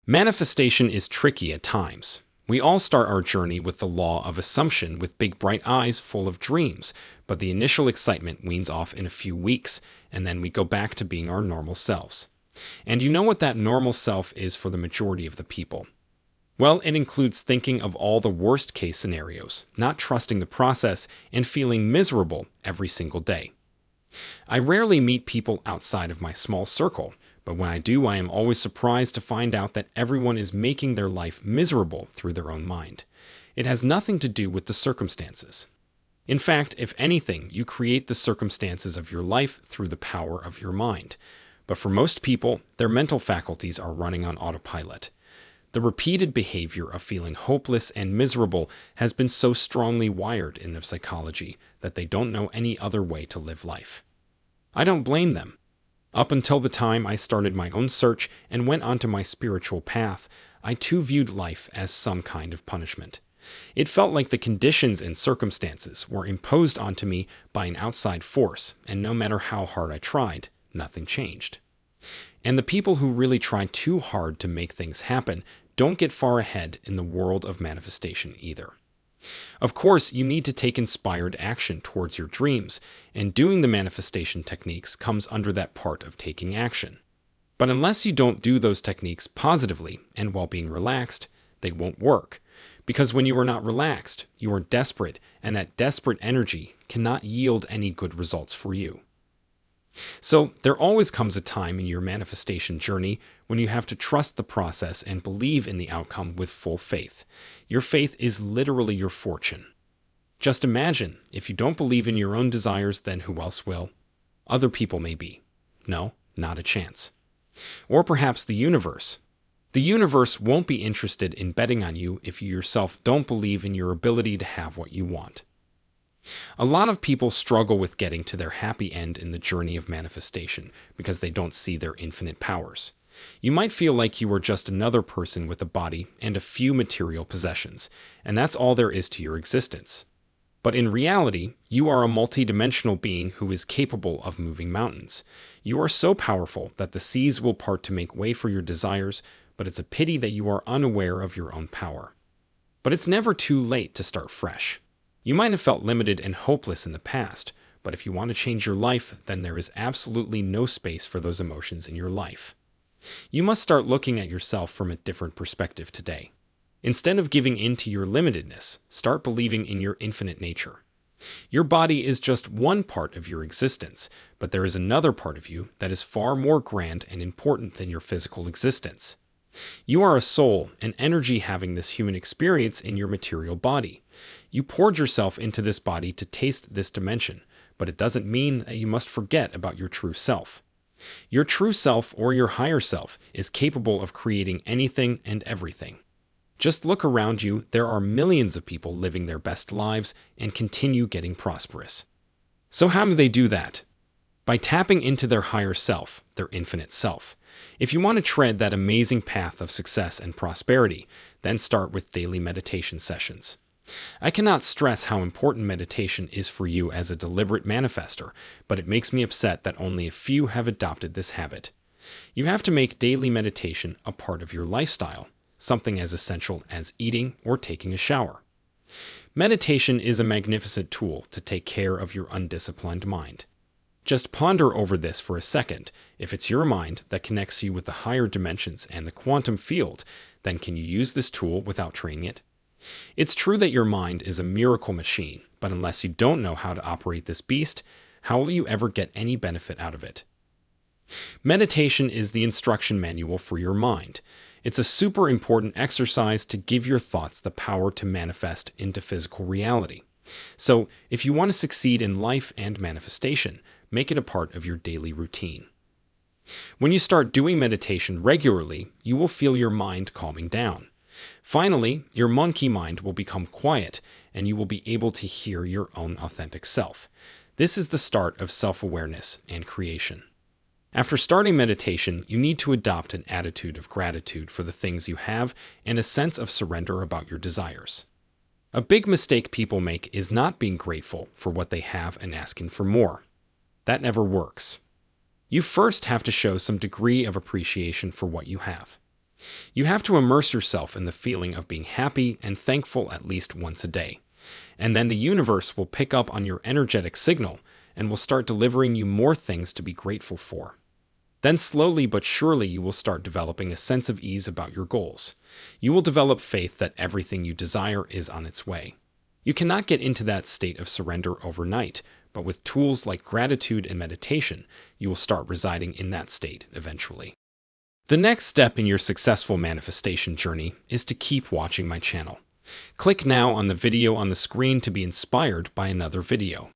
Manifestation is tricky at times. We all start our journey with the law of assumption with big bright eyes full of dreams, but the initial excitement weans off in a few weeks, and then we go back to being our normal selves. And you know what that normal self is for the majority of the people? Well, it includes thinking of all the worst case scenarios, not trusting the process, and feeling miserable every single day. I rarely meet people outside of my small circle, but when I do, I am always surprised to find out that everyone is making their life miserable through their own mind. It has nothing to do with the circumstances. In fact, if anything, you create the circumstances of your life through the power of your mind. But for most people, their mental faculties are running on autopilot. The repeated behavior of feeling hopeless and miserable has been so strongly wired in their psychology that they don't know any other way to live life. I don't blame them. Up until the time I started my own search and went onto my spiritual path, I too viewed life as some kind of punishment. It felt like the conditions and circumstances were imposed onto me by an outside force, and no matter how hard I tried, nothing changed. And the people who really try too hard to make things happen don't get far ahead in the world of manifestation either. Of course, you need to take inspired action towards your dreams, and doing the manifestation techniques comes under that part of taking action. But unless you don't do those techniques positively and while being relaxed, they won't work. Because when you are not relaxed, you are desperate, and that desperate energy cannot yield any good results for you. So there always comes a time in your manifestation journey when you have to trust the process and believe in the outcome with full faith. Your faith is literally your fortune. Just imagine, if you don't believe in your own desires, then who else will? Other people maybe. No, not a chance. Or perhaps the universe. The universe won't be interested in betting on you if you yourself don't believe in your ability to have what you want. A lot of people struggle with getting to their happy end in the journey of manifestation because they don't see their infinite powers. You might feel like you are just another person with a body and a few material possessions, and that's all there is to your existence. But in reality, you are a multidimensional being who is capable of moving mountains. You are so powerful that the seas will part to make way for your desires, but it's a pity that you are unaware of your own power. But it's never too late to start fresh. You might have felt limited and hopeless in the past, but if you want to change your life, then there is absolutely no space for those emotions in your life. You must start looking at yourself from a different perspective today. Instead of giving in to your limitedness, start believing in your infinite nature. Your body is just one part of your existence, but there is another part of you that is far more grand and important than your physical existence. You are a soul, an energy having this human experience in your material body. You poured yourself into this body to taste this dimension, but it doesn't mean that you must forget about your true self. Your true self, or your higher self, is capable of creating anything and everything. Just look around you, there are millions of people living their best lives and continue getting prosperous. So how do they do that? By tapping into their higher self, their infinite self. If you want to tread that amazing path of success and prosperity, then start with daily meditation sessions. I cannot stress how important meditation is for you as a deliberate manifester, but it makes me upset that only a few have adopted this habit. You have to make daily meditation a part of your lifestyle, something as essential as eating or taking a shower. Meditation is a magnificent tool to take care of your undisciplined mind. Just ponder over this for a second. If it's your mind that connects you with the higher dimensions and the quantum field, then can you use this tool without training it? It's true that your mind is a miracle machine, but unless you don't know how to operate this beast, how will you ever get any benefit out of it? Meditation is the instruction manual for your mind. It's a super important exercise to give your thoughts the power to manifest into physical reality. So, if you want to succeed in life and manifestation, make it a part of your daily routine. When you start doing meditation regularly, you will feel your mind calming down. Finally, your monkey mind will become quiet, and you will be able to hear your own authentic self. This is the start of self-awareness and creation. After starting meditation, you need to adopt an attitude of gratitude for the things you have and a sense of surrender about your desires. A big mistake people make is not being grateful for what they have and asking for more. That never works. You first have to show some degree of appreciation for what you have. You have to immerse yourself in the feeling of being happy and thankful at least once a day. And then the universe will pick up on your energetic signal and will start delivering you more things to be grateful for. Then slowly but surely you will start developing a sense of ease about your goals. You will develop faith that everything you desire is on its way. You cannot get into that state of surrender overnight, but with tools like gratitude and meditation, you will start residing in that state eventually. The next step in your successful manifestation journey is to keep watching my channel. Click now on the video on the screen to be inspired by another video.